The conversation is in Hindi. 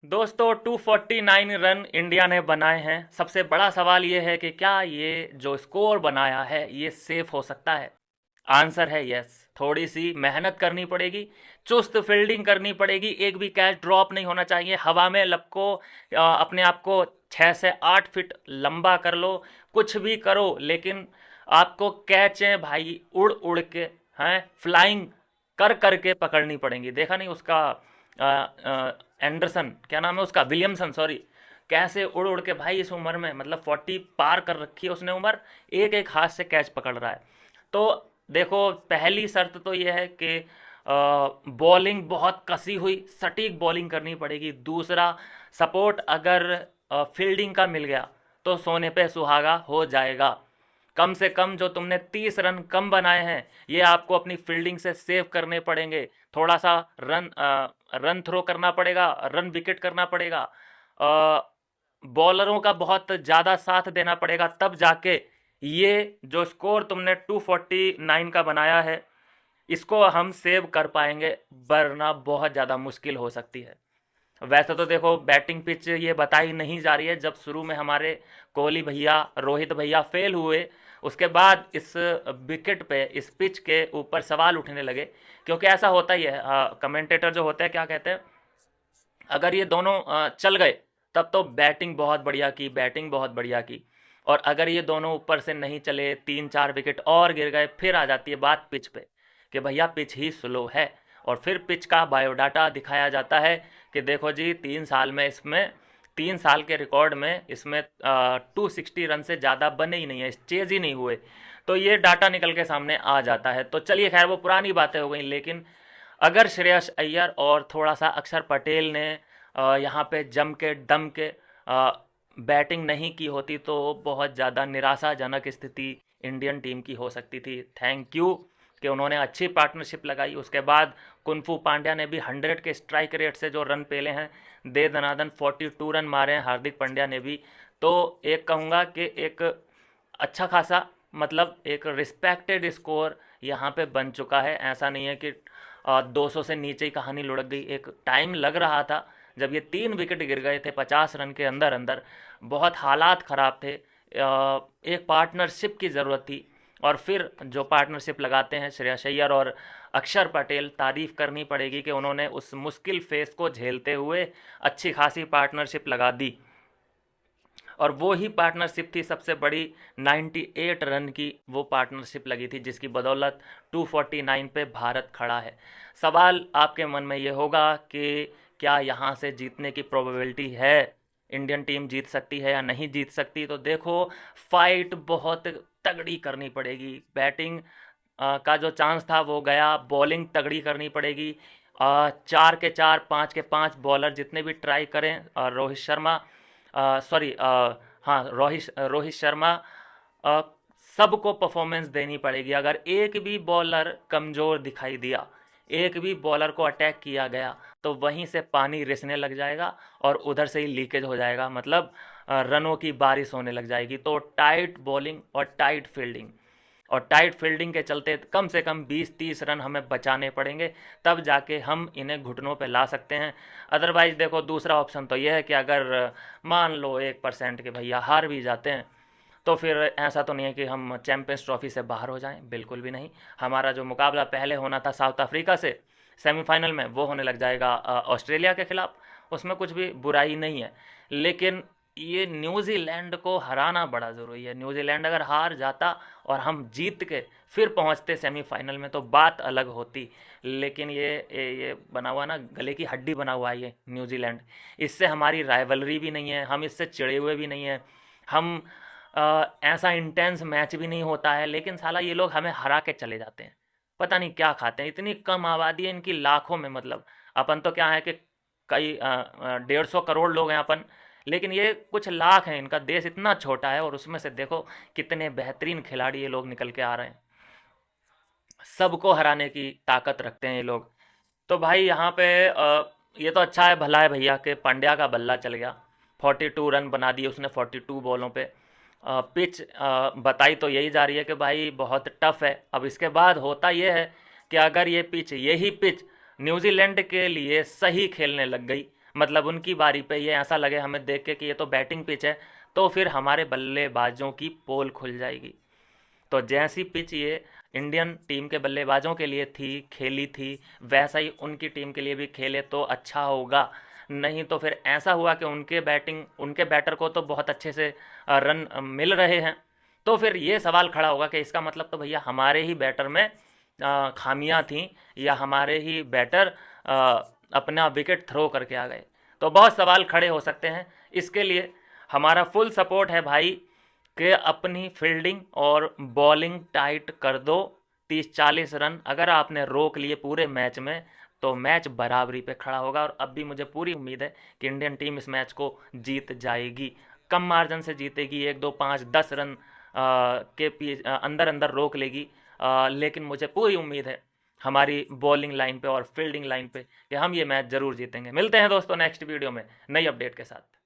दोस्तों 249 रन इंडिया ने बनाए हैं। सबसे बड़ा सवाल ये है कि क्या ये जो स्कोर बनाया है ये सेफ हो सकता है। आंसर है यस। थोड़ी सी मेहनत करनी पड़ेगी, चुस्त फील्डिंग करनी पड़ेगी, एक भी कैच ड्रॉप नहीं होना चाहिए। हवा में लपको, अपने आप को 6 से 8 फीट लंबा कर लो, कुछ भी करो, लेकिन आपको कैचें भाई उड़ उड़ के, हैं, फ्लाइंग कर करके पकड़नी पड़ेंगी। देखा नहीं उसका एंडरसन, क्या नाम है उसका, विलियमसन, सॉरी, कैसे उड़ उड़ के भाई इस उम्र में, मतलब 40 पार कर रखी है उसने उम्र, एक एक हाथ से कैच पकड़ रहा है। तो देखो, पहली शर्त तो यह है कि बॉलिंग बहुत कसी हुई सटीक बॉलिंग करनी पड़ेगी। दूसरा, सपोर्ट अगर फील्डिंग का मिल गया तो सोने पे सुहागा हो जाएगा। कम से कम जो तुमने 30 रन कम बनाए हैं ये आपको अपनी फील्डिंग से सेव करने पड़ेंगे। थोड़ा सा रन थ्रो करना पड़ेगा, रन विकेट करना पड़ेगा, बॉलरों का बहुत ज़्यादा साथ देना पड़ेगा, तब जाके ये जो स्कोर तुमने 249 का बनाया है इसको हम सेव कर पाएंगे, वरना बहुत ज़्यादा मुश्किल हो सकती है। वैसे तो देखो, बैटिंग पिच ये बताई नहीं जा रही है। जब शुरू में हमारे कोहली भैया, रोहित भैया फेल हुए, उसके बाद इस विकेट पे, इस पिच के ऊपर सवाल उठने लगे। क्योंकि ऐसा होता ही है, कमेंटेटर जो होते हैं क्या कहते हैं, अगर ये दोनों चल गए तब तो बैटिंग बहुत बढ़िया की, बैटिंग बहुत बढ़िया की। और अगर ये दोनों ऊपर से नहीं चले, 3 4 विकेट और गिर गए, फिर आ जाती है बात पिच पे कि भैया पिच ही स्लो है। और फिर पिच का बायोडाटा दिखाया जाता है कि देखो जी, 3 साल में इसमें, 3 साल के रिकॉर्ड में इसमें 260 रन से ज़्यादा बने ही नहीं है, चेज ही नहीं हुए। तो ये डाटा निकल के सामने आ जाता है। तो चलिए खैर, वो पुरानी बातें हो गई, लेकिन अगर श्रेयस अय्यर और थोड़ा सा अक्षर पटेल ने यहाँ पे जम के दम के बैटिंग नहीं की होती तो बहुत ज़्यादा निराशाजनक स्थिति इंडियन टीम की हो सकती थी। थैंक यू कि उन्होंने अच्छी पार्टनरशिप लगाई। उसके बाद कुनफू पांड्या ने भी 100 के स्ट्राइक रेट से जो रन पेले हैं, दे दनादन 42 रन मारे हैं हार्दिक पांड्या ने भी। तो एक कहूँगा कि एक अच्छा खासा, मतलब एक रिस्पेक्टेड स्कोर यहाँ पे बन चुका है। ऐसा नहीं है कि 200 से नीचे ही कहानी लुढ़क गई। एक टाइम लग रहा था जब ये 3 विकेट गिर गए थे 50 रन के अंदर अंदर, बहुत हालात ख़राब थे। एक पार्टनरशिप की ज़रूरत थी। और फिर जो पार्टनरशिप लगाते हैं श्रेयस अय्यर और अक्षर पटेल, तारीफ़ करनी पड़ेगी कि उन्होंने उस मुश्किल फेस को झेलते हुए अच्छी खासी पार्टनरशिप लगा दी। और वो ही पार्टनरशिप थी सबसे बड़ी, 98 रन की वो पार्टनरशिप लगी थी जिसकी बदौलत 249 पे भारत खड़ा है। सवाल आपके मन में ये होगा कि क्या यहाँ से जीतने की प्रोबेबिलिटी है, इंडियन टीम जीत सकती है या नहीं जीत सकती। तो देखो, फाइट बहुत तगड़ी करनी पड़ेगी। बैटिंग का जो चांस था वो गया, बॉलिंग तगड़ी करनी पड़ेगी। 4 के 4, 5 के 5 बॉलर जितने भी ट्राई करें, रोहित शर्मा, सॉरी, हाँ, रोहित रोहित शर्मा, अ, सबको परफॉर्मेंस देनी पड़ेगी। अगर एक भी बॉलर कमज़ोर दिखाई दिया, एक भी बॉलर को अटैक किया गया, तो वहीं से पानी रिसने लग जाएगा और उधर से ही लीकेज हो जाएगा, मतलब रनों की बारिश होने लग जाएगी। तो टाइट बॉलिंग और टाइट फील्डिंग, और टाइट फील्डिंग के चलते कम से कम 20 30 रन हमें बचाने पड़ेंगे, तब जाके हम इन्हें घुटनों पे ला सकते हैं। अदरवाइज़ देखो, दूसरा ऑप्शन तो यह है कि अगर मान लो 1% के भैया हार भी जाते हैं, तो फिर ऐसा तो नहीं है कि हम चैंपियंस ट्रॉफी से बाहर हो जाएं, बिल्कुल भी नहीं। हमारा जो मुकाबला पहले होना था साउथ अफ्रीका से सेमीफाइनल में, वो होने लग जाएगा ऑस्ट्रेलिया के खिलाफ। उसमें कुछ भी बुराई नहीं है। लेकिन ये न्यूजीलैंड को हराना बड़ा ज़रूरी है। न्यूजीलैंड अगर हार जाता और हम जीत के फिर पहुंचते सेमीफाइनल में तो बात अलग होती। लेकिन ये बना हुआ ना, गले की हड्डी बना हुआ है ये न्यूजीलैंड। इससे हमारी राइवलरी भी नहीं है, हम इससे चिड़े हुए भी नहीं हैं। हम ऐसा इंटेंस मैच भी नहीं होता है, लेकिन साला ये लोग हमें हरा के चले जाते हैं। पता नहीं क्या खाते हैं, इतनी कम आबादी है इनकी, लाखों में, मतलब अपन तो क्या है कि कई 150 करोड़ लोग हैं अपन, लेकिन ये कुछ लाख हैं। इनका देश इतना छोटा है और उसमें से देखो कितने बेहतरीन खिलाड़ी ये लोग निकल के आ रहे हैं। सबको हराने की ताकत रखते हैं ये लोग। तो भाई यहाँ पे ये तो अच्छा है, भला है भैया कि पांड्या का बल्ला चल गया। 42 रन बना दिए उसने 42 बॉलों पे। पिच बताई तो यही जा रही है कि भाई बहुत टफ है। अब इसके बाद होता यह है कि अगर ये पिच, यही पिच न्यूजीलैंड के लिए सही खेलने लग गई, मतलब उनकी बारी पे ये ऐसा लगे हमें देख के कि ये तो बैटिंग पिच है, तो फिर हमारे बल्लेबाजों की पोल खुल जाएगी। तो जैसी पिच ये इंडियन टीम के बल्लेबाजों के लिए थी, खेली थी, वैसा ही उनकी टीम के लिए भी खेले तो अच्छा होगा। नहीं तो फिर ऐसा हुआ कि उनके बैटर को तो बहुत अच्छे से रन मिल रहे हैं, तो फिर ये सवाल खड़ा होगा कि इसका मतलब तो भैया हमारे ही बैटर में खामियां थी, या हमारे ही बैटर अपना विकेट थ्रो करके आ गए। तो बहुत सवाल खड़े हो सकते हैं। इसके लिए हमारा फुल सपोर्ट है भाई कि अपनी फील्डिंग और बॉलिंग टाइट कर दो। 30-40 रन अगर आपने रोक लिए पूरे मैच में तो मैच बराबरी पे खड़ा होगा, और अब भी मुझे पूरी उम्मीद है कि इंडियन टीम इस मैच को जीत जाएगी। कम मार्जिन से जीतेगी, 1, 2, 5, 10 रन अंदर अंदर रोक लेगी। लेकिन मुझे पूरी उम्मीद है हमारी बॉलिंग लाइन पे और फील्डिंग लाइन पे कि हम ये मैच ज़रूर जीतेंगे। मिलते हैं दोस्तों नेक्स्ट वीडियो में नई अपडेट के साथ।